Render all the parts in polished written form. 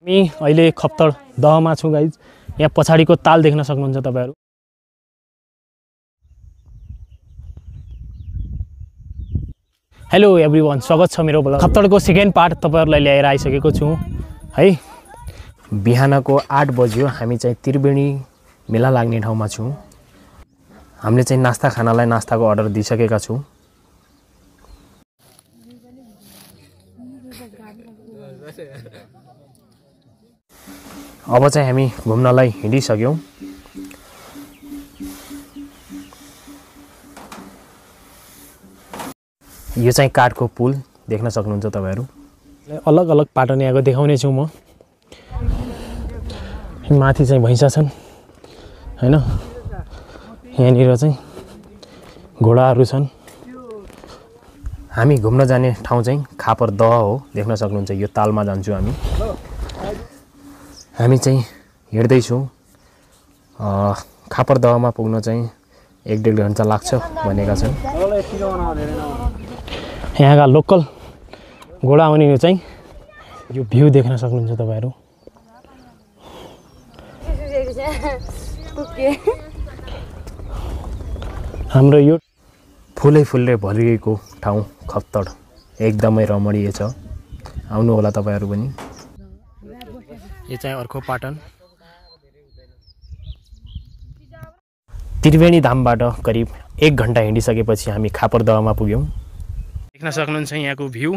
हामी अहिले खप्तड दहमा छौं गाइज। यहाँ पछाडीको ताल देख्न सक्नुहुन्छ तपाईहरु। हेलो एभ्रीवन, स्वागत छ मेरो ब्लग। खप्तडको सेकेन्ड पार्ट तपाईहरुलाई ल्याएर आइसकेको छु है। बिहानको 8 बज्यो। हामी चाहिँ त्रिवेणी मेला लाग्ने ठाउँमा छौं। हामीले चाहिँ नास्ता खानालाई नास्ताको अर्डर दिइसकेका छौं। अब चाहिँ हामी घुम्नलाई हिँडिसक्यौं। यो चाहिँ काठको पुल देख्न सक्नुहुन्छ तपाईहरु। अलग अलग पाटन यहाँको देखाउने छु म। माथि चाहिँ भैंसा छन् हैन। यहाँनिर चाहिँ घोडाहरु छन्। हामी घुम्न जाने ठाउँ चाहिँ खापर दह हो। देख्न सक्नुहुन्छ यो तालमा जान्छौं हामी। हामी चाहिँ हिँड्दै छौं। खापर दहमा पुग्न चाहिँ 1-1.5 घण्टा लाग्छ भनेका छन्। यहाँका लोकल घोडा आउने चाहिँ यो भ्यू देख्न सक्नुहुन्छ तपाईहरु। हाम्रो यो फुलले भरिएको ठाउँ खप्तड एकदमै रमणीय छ। आउनु होला तपाईहरु पनि। यो चाहिँ अर्को पाटन। त्रिवेणी धामबाट करिब 1 घण्टा हिँडिसकेपछि हामी खापरदहमा पुग्यौं। देख्न सक्नुहुन्छ यहाँको भ्यू,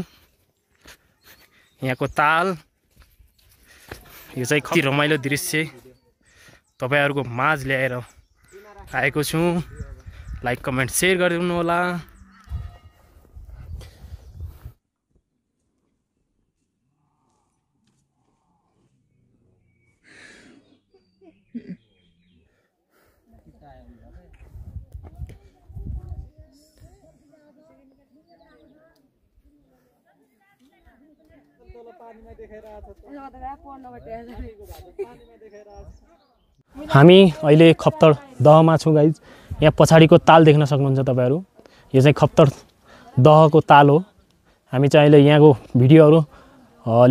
यहाँको ताल। यो चाहिँ कति रमाइलो दृश्य तपाईहरुको माझ ल्याएर आएको छु। लाइक कमेन्ट शेयर गरिदिनु होला। हामी अहिले खप्तड दहमा छौं गाइज। यहाँ पछाडीको ताल देख्न सक्नुहुन्छ तपाईहरु। यो चाहिँ खप्तड दहको ताल हो। हामी चाहिँ अहिले यहाँको भिडियोहरु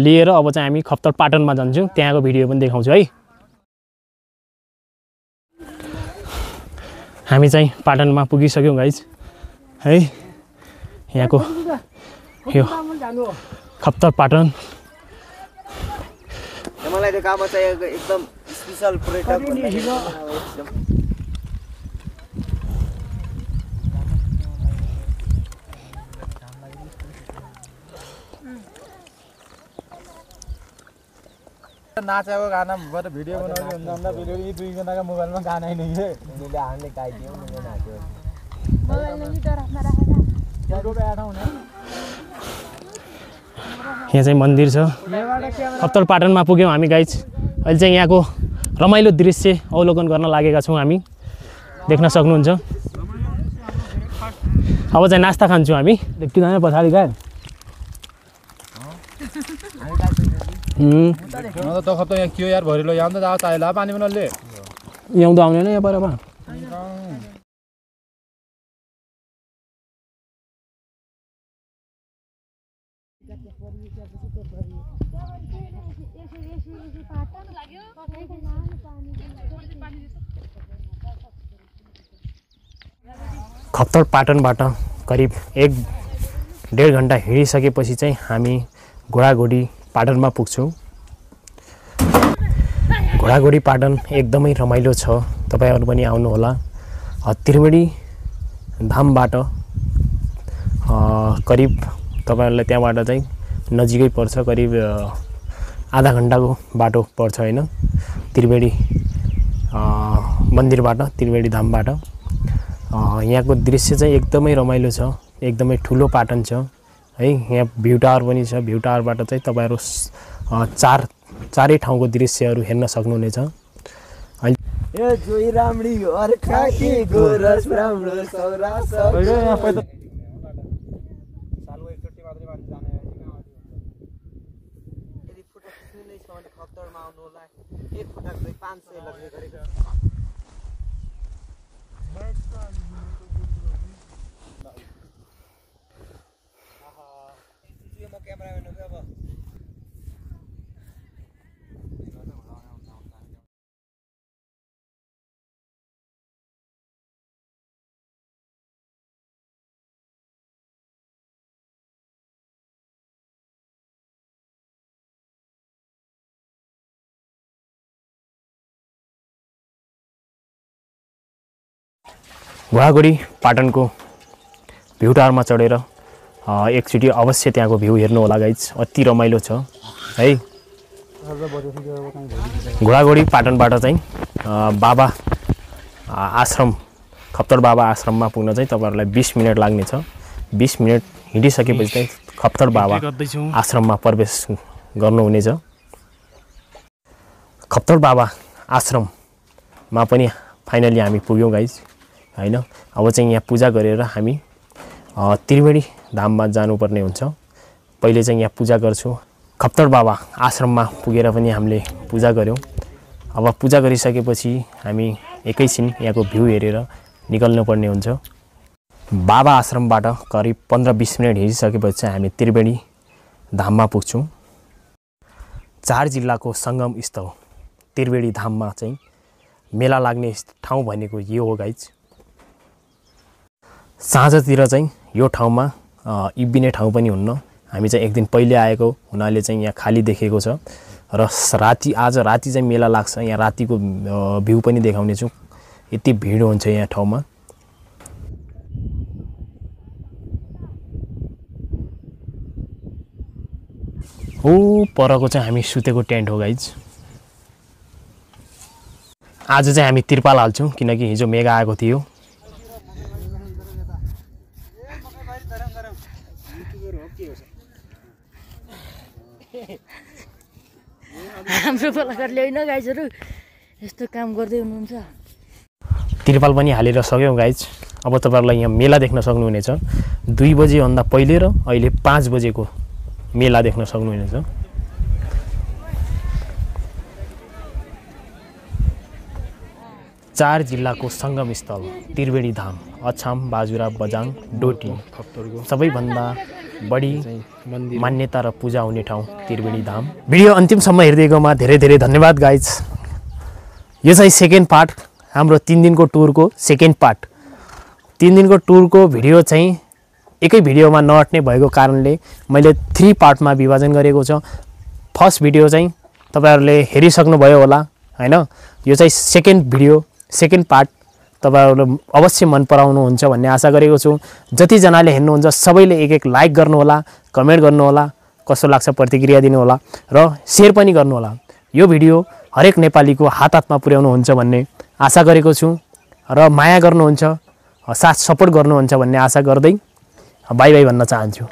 लिएर अब चाहिँ हामी खप्तड पाटनमा जान्छौं। त्यहाँको भिडियो पनि देखाउँछु है। हामी चाहिँ पाटनमा पुगिसक्यौं गाइज है। यहाँको यो खप्तड पाटन मलाई देखामा चाहिँ एकदम स्पेशल पर्यटक नाचेको गाना भएर भिडियो बनाउने हुँदा भिडियो यी दुई जनाको मोबाइलमा गाना नै है। मैले हाल्ने गाइदियो मैले नाच्यो। मोबाइलमा नि डरामा राखेर ज्यादा बैठा हुने। यहाँ चाहिँ मन्दिर छ। खप्तड पाटनमा पुग्यौं हामी गाइज। अहिले चाहिँ यहाँको रमाइलो दृश्य अवलोकन गर्न लागेका छौं हामी। देख्न सक्नुहुन्छ। अब चाहिँ नास्ता खान्छौं हामी। देखि जाने पछाडी गए म त खप्त यहाँ क्यों यार भरिलो यहाँ त जाऊ चाहिला पानी बनले यहाँ त आउने यहाँ पर बा। खप्तड पाटनबाट करिब 1-1.5 घण्टा हिँडिसकेपछि चाहिँ हामी घोडाघोडी पाटनमा पुग्छौं। घोडाघोडी पाटन एकदमै रमाइलो छ। तपाईहरु पनि आउनु होला। त्रिवेणी धामबाट करिब तपाईहरुलाई त्यहाँबाट चाहिँ नजिकै पर्छ। करिब आधा घण्टाको बाटो पर्छ हैन। त्रिवेणी मन्दिरबाट, त्रिवेणी धामबाट। यहाँको दृश्य चाहिँ एकदमै रमाइलो छ। एकदमै ठुलो पाटन छ है। यहाँ भ्यू टावर पनि छ। भ्यू टावरबाट चाहिँ तपाईहरु चारै ठाउँको दृश्यहरु हेर्न सक्नुहुनेछ। ए जोई रामडी अर्खा के गोरस राम्रो सौरा सब यहाँ पैदा सालको एकचोटी मात्रै मान्छे जाने यदि फोटो खिच्नु नै छ भने खप्तडमा आउनु होला। एक फोटोको चाहिँ 500 लाग्ने गरेको। आहा यो म क्यामेराम्यान हो के अब घोडाघोडी पाटनको भ्यू टावरमा चढेर एकचोटि अवश्य त्यहाँको भ्यू हेर्नु होला गाइज, अति रमाइलो छ है। घोडाघोडी पाटनबाट चाहिँ बाबा आश्रम खप्तर बाबा आश्रममा पुग्न चाहिँ तपाईहरुलाई 20 मिनेट लाग्नेछ। 20 मिनेट हिँडिसकेपछि चाहिँ खप्तर बाबा आश्रममा प्रवेश गर्नुहुनेछ। खप्तर बाबा आश्रममा पनि फाइनली हामी पुग्यौँ गाइज हैन। अब चाहिँ यहाँ पूजा गरेर हामी त्रिवेणी धाममा जानुपर्ने हुन्छ। पहिले चाहिँ यहाँ पूजा गर्छु। खप्तर बाबा आश्रममा पुगेर पनि हामीले पूजा गर्यौँ। अब पूजा गरिसकेपछि हामी एकैछिन यहाँको भ्यू हेरेर निकल्नुपर्ने हुन्छ। बाबा आश्रमबाट करिब 15-20 मिनेट हिँडिसकेपछि चाहिँ हामी त्रिवेणी धाममा पुग्छौँ। 4 जिल्लाको सङ्गम स्थल त्रिवेणी धाममा चाहिँ मेला लाग्ने ठाउँ भनेको यो हो गाइज। साँझतिर चाहिँ यो ठाउँमा इब्बिने ठाउँ पनि हुन्न। हामी चाहिँ एक दिन पहिले आएको हुनाले चाहिँ यहाँ खाली देखेको छ र आज राति चाहिँ मेला लाग्छ। यहाँ रातिको भ्यू पनि देखाउने छु। यति भिड हुन्छ यहाँ ठाउँमा। ओ परको चाहिँ हामी सुतेको टेन्ट हो गाइज। आज चाहिँ हामी तिरपाल हाल्छौँ किनकि हिजो मेघ आएको थियो। हाम्रो कलाकारले होइन गाइजहरू यस्तो काम गर्दै हुनुहुन्छ। तिरपाल पनि हालेर सक्यौँ गाइज। अब तपाईहरुलाई यहाँ मेला देख्न सक्नुहुनेछ। 2 बजेभन्दा पहिले र अहिले 5 बजेको मेला देख्न सक्नुहुनेछ। चार जिल्लाको सङ्गम स्थल त्रिवेणी धाम अछाम बाजुरा बजाङ डोटी सबैभन्दा बढी मान्यता र पूजा हुने ठाउँ त्रिवेणी धाम। भिडियो अन्तिमसम्म हेर्दैकोमा धेरै धेरै धन्यवाद गाइज। यो चाहिँ सेकेन्ड पार्ट हाम्रो 3 दिनको टुरको सेकेन्ड पार्ट। 3 दिनको टुरको भिडियो चाहिँ एकै भिडियोमा नअट्ने भएको कारणले मैले 3 पार्टमा विभाजन गरेको छ। फर्स्ट भिडियो चाहिँ तपाईहरुले हेरिसक्नुभयो होला हैन। यो चाहिँ सेकेन्ड भिडियो सेकेन्ड पार्ट तपाईहरुले अवश्य मन पराउनुहुन्छ भन्ने आशा गरेको छु। जति जनाले हेर्नुहुन्छ सबैले एक लाइक गर्नु होला, कमेन्ट गर्नु होला, कस्तो लाग्छ प्रतिक्रिया दिनु होला र शेयर पनि गर्नु होला। यो भिडियो हरेक नेपालीको हातमा पुर्याउनुहुन्छ भन्ने आशा गरेको छु र माया गर्नुहुन्छ, साथ सपोर्ट गर्नुहुन्छ भन्ने आशा गर्दै बाइ बाइ भन्न चाहन्छु।